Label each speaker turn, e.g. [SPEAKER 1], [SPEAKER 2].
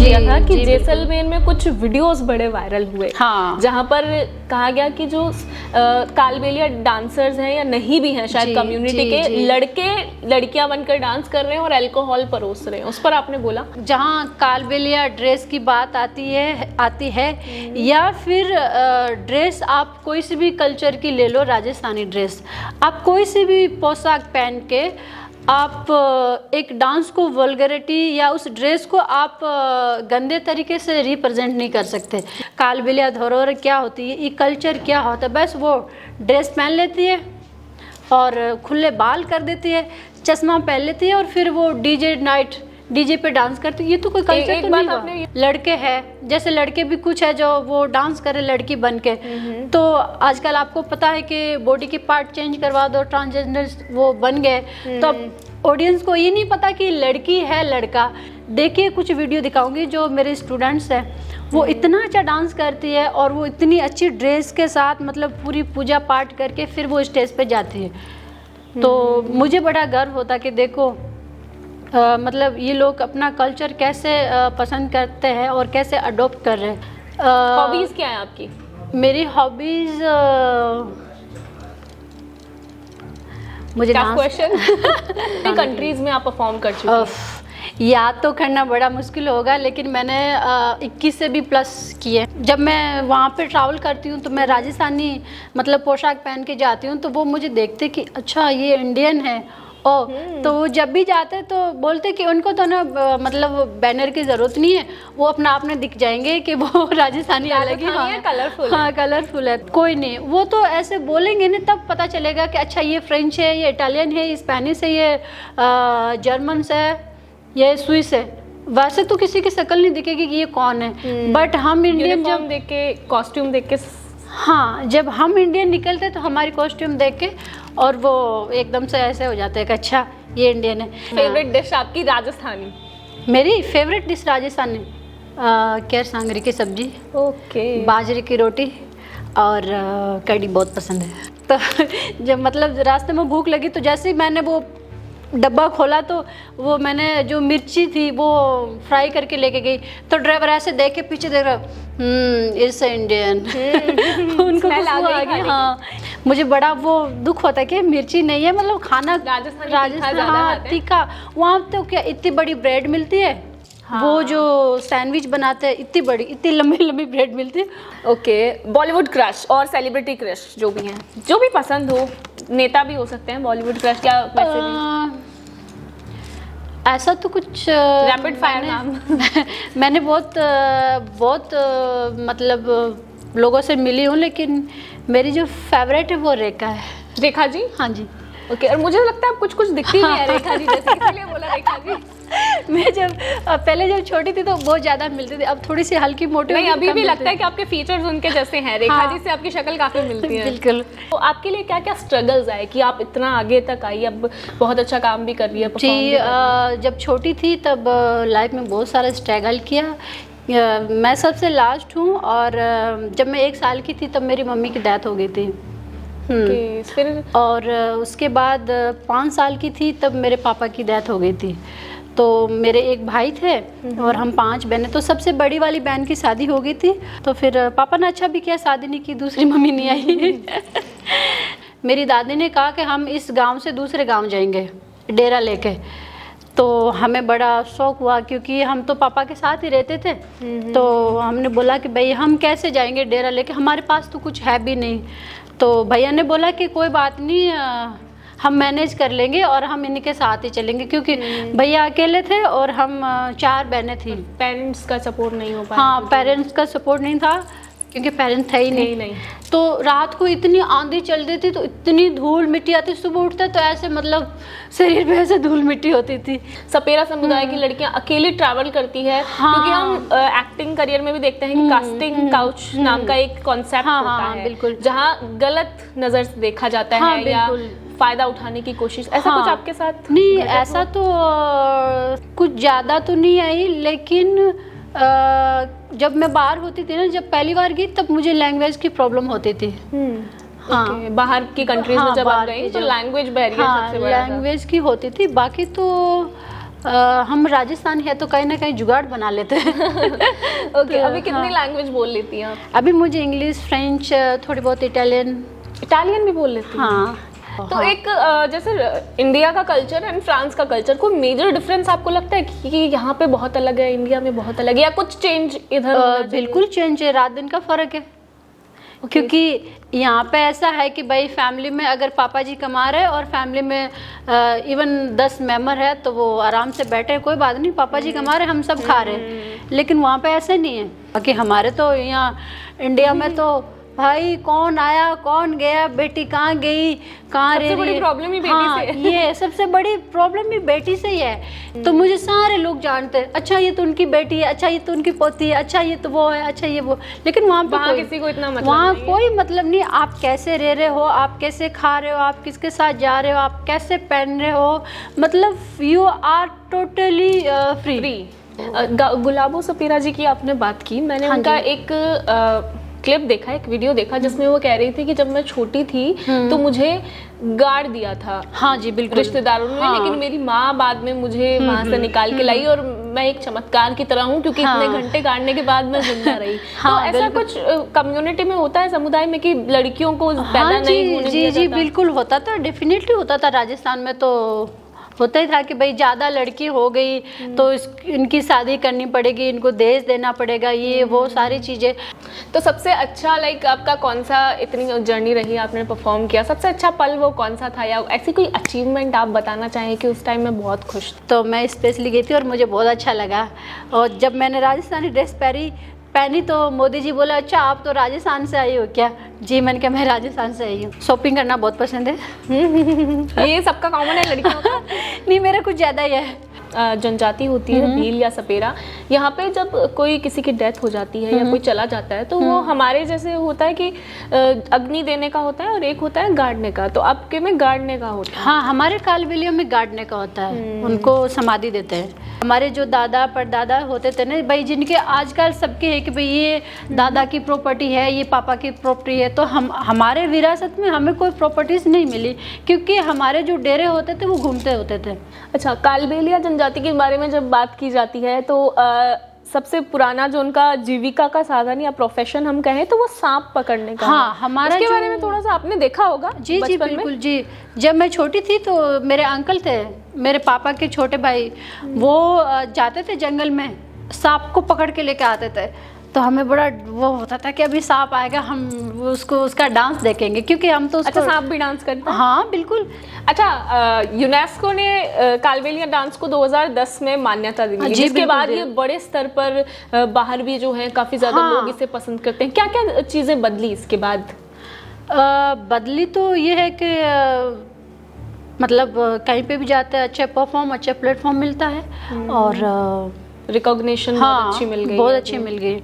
[SPEAKER 1] दिया था कि जैसलमेर में कुछ वीडियोस बड़े वायरल हुए,
[SPEAKER 2] हाँ,
[SPEAKER 1] जहाँ पर कहा गया कि जो कालबेलिया डांसर्स हैं या नहीं भी हैं शायद कम्युनिटी के लड़के लड़कियां बनकर डांस कर रहे हैं और अल्कोहल परोस रहे हैं, उस पर आपने बोला।
[SPEAKER 2] जहाँ कालबेलिया ड्रेस की बात आती है या फिर ड्रेस आप कोई सी भी कल्चर की ले लो, राजस्थानी ड्रेस, आप कोई सी भी पोशाक पहन के आप एक डांस को वल्गैरिटी या उस ड्रेस को आप गंदे तरीके से रिप्रेजेंट नहीं कर सकते। कालबेलिया धरोहर क्या होती है, ये कल्चर क्या होता है, बस वो ड्रेस पहन लेती है और खुले बाल कर देती है, चश्मा पहन लेती है और फिर वो डीजे पे डांस करती है। ये तो कोई कल्चर तो नहीं हुआ। लड़के हैं, जैसे लड़के भी कुछ है जो वो डांस करे लड़की बन के, तो आजकल आपको पता है कि बॉडी के पार्ट चेंज करवा दो, ट्रांसजेंडर वो बन गए, तो अब ऑडियंस को ये नहीं पता कि लड़की है लड़का। देखिए कुछ वीडियो दिखाऊंगी जो मेरे स्टूडेंट्स हैं, वो इतना अच्छा डांस करती है और वो इतनी अच्छी ड्रेस के साथ मतलब पूरी पूजा पाठ करके फिर वो स्टेज पे जाती है। तो मुझे बड़ा गर्व होता कि देखो मतलब ये लोग अपना कल्चर कैसे पसंद करते हैं और कैसे अडॉप्ट कर रहे हैं।
[SPEAKER 1] हॉबीज क्या है आपकी?
[SPEAKER 2] मेरी हॉबीज मुझे
[SPEAKER 1] क्वेश्चन कंट्रीज में आप परफॉर्म कर चुके हैं?
[SPEAKER 2] याद तो करना बड़ा मुश्किल होगा, लेकिन मैंने 21 से भी प्लस किए। जब मैं वहाँ पे ट्रैवल करती हूँ तो मैं राजस्थानी मतलब पोशाक पहन के जाती हूँ, तो वो मुझे देखते कि अच्छा ये इंडियन है। तो वो जब भी जाते तो बोलते कि उनको तो ना मतलब बैनर की ज़रूरत नहीं है, वो अपना आप में दिख जाएंगे कि वो राजस्थानी अलग ही है, कलरफुल है। कोई नहीं, वो तो ऐसे बोलेंगे ना तब पता चलेगा कि अच्छा ये फ्रेंच है, ये इटालियन है, ये स्पेनिश है, ये जर्मन है, ये स्विस है। वैसे तो किसी की शक्ल नहीं दिखेगी कि ये कौन है, बट हम इंडियन जब
[SPEAKER 1] देख के, कॉस्ट्यूम देख के,
[SPEAKER 2] हाँ, जब हम इंडियन निकलते तो हमारी कॉस्ट्यूम देख के और वो एकदम से ऐसे हो जाते हैं कि अच्छा ये इंडियन है।
[SPEAKER 1] फेवरेट डिश आपकी राजस्थानी?
[SPEAKER 2] मेरी फेवरेट डिश राजस्थानी केर सांगरी की सब्जी, बाजरे की रोटी और कढ़ी बहुत पसंद है। तो जब मतलब रास्ते में भूख लगी तो जैसे ही मैंने वो डब्बा खोला तो वो मैंने जो मिर्ची थी वो फ्राई करके लेके गई, तो ड्राइवर ऐसे देख के पीछे देख रहा, इट्स इंडियन। उनको खुशबू आ गई। हाँ, मुझे बड़ा वो दुख होता है कि मिर्ची नहीं है, मतलब खाना राजस्थान हाँ तीखा। वहाँ तो क्या इतनी बड़ी ब्रेड मिलती है, हाँ। वो जो सैंडविच बनाते हैं इतनी बड़ी, इतनी लंबी लंबी ब्रेड मिलती है।
[SPEAKER 1] ओके, बॉलीवुड क्रश और सेलिब्रिटी क्रश जो भी हैं, जो भी पसंद हो, नेता भी हो सकते हैं, बॉलीवुड क्रश क्या वैसे भी?
[SPEAKER 2] ऐसा तो कुछ
[SPEAKER 1] रैपिड फायर नाम
[SPEAKER 2] मैंने बहुत मतलब लोगों से मिली हूँ, लेकिन मेरी जो फेवरेट है वो रेखा है।
[SPEAKER 1] रेखा जी?
[SPEAKER 2] हाँ जी।
[SPEAKER 1] ओके, और मुझे लगता है आप कुछ दिखती नहीं है रेखा जी जैसे, इसलिए बोला रेखा जी।
[SPEAKER 2] मैं पहले जब छोटी थी तो बहुत ज्यादा मिलती थी, अब थोड़ी सी हल्की मोटी।
[SPEAKER 1] नहीं, अभी भी लगता है कि आपके फीचर्स उनके जैसे हैं। रेखा
[SPEAKER 2] हाँ।
[SPEAKER 1] जी से आपकी शक्ल काफी मिलती है।
[SPEAKER 2] बिल्कुल।
[SPEAKER 1] तो आपके लिए क्या क्या स्ट्रगल्स आए कि आप इतना आगे तक आई, अब बहुत अच्छा काम भी कर रही है?
[SPEAKER 2] जी, जब छोटी थी तब लाइफ में बहुत सारा स्ट्रगल किया। मैं सबसे लास्ट हूँ और जब मैं 1 साल की थी तब मेरी मम्मी की डेथ हो गई थी।
[SPEAKER 1] फिर
[SPEAKER 2] और उसके बाद 5 साल की थी तब मेरे पापा की डेथ हो गई थी। तो मेरे एक भाई थे और हम 5 बहनें, तो सबसे बड़ी वाली बहन की शादी हो गई थी। तो फिर पापा ने अच्छा भी किया, शादी नहीं की, दूसरी मम्मी नहीं आई। मेरी दादी ने कहा कि हम इस गांव से दूसरे गांव जाएंगे डेरा लेके। तो हमें बड़ा शौक हुआ क्योंकि हम तो पापा के साथ ही रहते थे। तो हमने बोला कि भाई हम कैसे जाएंगे डेरा लेके, हमारे पास तो कुछ है भी नहीं। तो भैया ने बोला कि कोई बात नहीं, हम मैनेज कर लेंगे और हम इनके साथ ही चलेंगे, क्योंकि भैया अकेले थे और हम 4 बहनें थी।
[SPEAKER 1] पेरेंट्स का सपोर्ट नहीं हो पाया?
[SPEAKER 2] हाँ, पेरेंट्स का सपोर्ट नहीं था क्योंकि पेरेंट्स थे ही नहीं। तो रात को इतनी आंधी चल रही थी तो इतनी धूल मिट्टी आती, सुबह उठते तो ऐसे मतलब शरीर पे ऐसे धूल मिट्टी होती थी।
[SPEAKER 1] सपेरा समुदाय की लड़कियां अकेली ट्रैवल करती है। हाँ। क्योंकि हम एक्टिंग करियर में भी देखते हैं कि कास्टिंग काउच नाम का एक कॉन्सेप्ट होता है,
[SPEAKER 2] बिल्कुल,
[SPEAKER 1] जहाँ गलत नजर से देखा जाता है या फायदा उठाने की कोशिश। ऐसा कुछ आपके साथ?
[SPEAKER 2] नहीं, ऐसा तो कुछ ज्यादा तो नहीं आई, लेकिन जब मैं बाहर होती थी ना, जब पहली बार गई तब मुझे लैंग्वेज की प्रॉब्लम होती थी।
[SPEAKER 1] हाँ, बाहर की कंट्रीज में जब आप गई तो लैंग्वेज बैरियर सबसे बड़ा था।
[SPEAKER 2] लैंग्वेज की होती थी, बाकी तो हम राजस्थानी है तो कहीं ना कहीं जुगाड़ बना लेते हैं।
[SPEAKER 1] ओके, अभी कितनी लैंग्वेज बोल लेती हैं आप?
[SPEAKER 2] अभी मुझे इंग्लिश, फ्रेंच, थोड़ी बहुत इटालियन।
[SPEAKER 1] इटालियन भी बोल लेती हैं?
[SPEAKER 2] हाँ।
[SPEAKER 1] तो एक जैसे इंडिया का कल्चर एंड फ्रांस का कल्चर, कोई मेजर डिफरेंस आपको लगता है कि यहाँ पे बहुत अलग है, इंडिया में बहुत अलग है, या कुछ चेंज इधर होना चाहिए?
[SPEAKER 2] बिल्कुल चेंज है, रात दिन का फर्क है। क्योंकि यहाँ पे ऐसा है कि भाई फैमिली में अगर पापा जी कमा रहे हैं और फैमिली में इवन 10 मेंबर है तो वो आराम से बैठे, कोई बात नहीं, पापा जी कमा रहे, हम सब खा रहे हैं। लेकिन वहाँ पे ऐसे नहीं है। बाकी हमारे तो यहाँ इंडिया में तो भाई कौन आया कौन गया, बेटी कहाँ गई, कहाँ रह रही है।
[SPEAKER 1] सबसे बड़ी प्रॉब्लम ही बेटी से।
[SPEAKER 2] ये सबसे बड़ी प्रॉब्लम भी बेटी से ही है। तो मुझे सारे लोग जानते हैं, अच्छा ये तो उनकी बेटी है, अच्छा ये तो उनकी पोती है, अच्छा ये तो वो है, अच्छा ये वो। लेकिन वहाँ पे
[SPEAKER 1] किसी को इतना मतलब
[SPEAKER 2] वहाँ
[SPEAKER 1] नहीं
[SPEAKER 2] कोई मतलब नहीं। आप कैसे रह रहे हो, आप कैसे खा रहे हो, आप किसके साथ जा रहे हो, आप कैसे पहन रहे हो, मतलब यू आर टोटली फ्री।
[SPEAKER 1] गुलाबो सपीरा जी की आपने बात की, मैंने उनका एक क्लिप देखा, एक वीडियो देखा जिसमें वो कह रही थी कि जब मैं छोटी थी तो मुझे गाड़ दिया था।
[SPEAKER 2] हाँ जी बिल्कुल,
[SPEAKER 1] रिश्तेदारों ने। लेकिन मेरी माँ बाद में मुझे वहां से निकाल के लाई और मैं एक चमत्कार की तरह हूँ क्योंकि इतने घंटे गाड़ने के बाद मैं जिंदा रही। तो ऐसा कुछ कम्युनिटी में होता है, समुदाय में, कि लड़कियों को पैदा नहीं होने दिया जाता?
[SPEAKER 2] जी बिल्कुल होता था, डेफिनेटली होता था। राजस्थान में तो होता ही था कि भाई ज़्यादा लड़की हो गई तो इनकी शादी करनी पड़ेगी, इनको दहेज देना पड़ेगा, ये वो सारी चीज़ें।
[SPEAKER 1] तो सबसे अच्छा लाइक आपका कौन सा, इतनी जर्नी रही आपने परफॉर्म किया, सबसे अच्छा पल वो कौन सा था, या ऐसी कोई अचीवमेंट आप बताना चाहें कि उस टाइम में बहुत खुश थी?
[SPEAKER 2] तो मैं स्पेशली गई थी और मुझे बहुत अच्छा लगा। और जब मैंने राजस्थानी ड्रेस पहनी तो मोदी जी बोला, अच्छा आप तो राजस्थान से आई हो क्या? जी मैंने कहा मैं राजस्थान से आई हूँ। शॉपिंग करना बहुत पसंद है।
[SPEAKER 1] ये सबका कॉमन है लड़कियों का।
[SPEAKER 2] नहीं मेरा कुछ ज़्यादा ही है।
[SPEAKER 1] जनजाति होती है भील या सपेरा, यहाँ पे जब कोई किसी की डेथ हो जाती है या कोई चला जाता है तो वो हमारे जैसे होता है कि अग्नि देने का होता है और एक होता है गाड़ने का, तो आपके में गाड़ने का होता है?
[SPEAKER 2] हाँ हमारे कालबेलियों में गाड़ने का होता है, उनको समाधि देते हैं। हमारे जो दादा परदादा होते थे ना भाई, जिनके आजकल सबके है कि भाई ये दादा की प्रॉपर्टी है, ये पापा की प्रॉपर्टी है, तो हमारे विरासत में हमें कोई प्रॉपर्टीज नहीं मिली क्योंकि हमारे जो डेरे होते थे वो घूमते होते थे।
[SPEAKER 1] अच्छा, कालबेलिया जनजाति के बारे में जब बात की जाती है तो सबसे पुराना जो उनका जीविका का साधन या प्रोफेशन हम कहें तो वो सांप पकड़ने का।
[SPEAKER 2] हाँ हमारा
[SPEAKER 1] उसके बारे में थोड़ा सा आपने देखा होगा?
[SPEAKER 2] जी जी बिल्कुल जी। जब मैं छोटी थी तो मेरे अंकल थे, मेरे पापा के छोटे भाई, वो जाते थे जंगल में, सांप को पकड़ के लेके आते थे। तो हमें बड़ा वो होता था कि अभी सांप आएगा, हम उसका डांस देखेंगे क्योंकि हम तो
[SPEAKER 1] अच्छा सांप भी डांस करते हैं?
[SPEAKER 2] हाँ बिल्कुल।
[SPEAKER 1] अच्छा, यूनेस्को ने कालबेलिया डांस को 2010 में मान्यता दी, जिसके बाद ये बड़े स्तर पर बाहर भी जो है काफी ज्यादा लोग इसे पसंद करते हैं। क्या क्या चीजें बदली इसके बाद?
[SPEAKER 2] बदली तो ये है कि मतलब कहीं पे भी जाते हैं अच्छा परफॉर्म, अच्छा प्लेटफॉर्म मिलता है और
[SPEAKER 1] रिकॉग्निशन बहुत अच्छी मिल गई।
[SPEAKER 2] बहुत अच्छी मिल गई।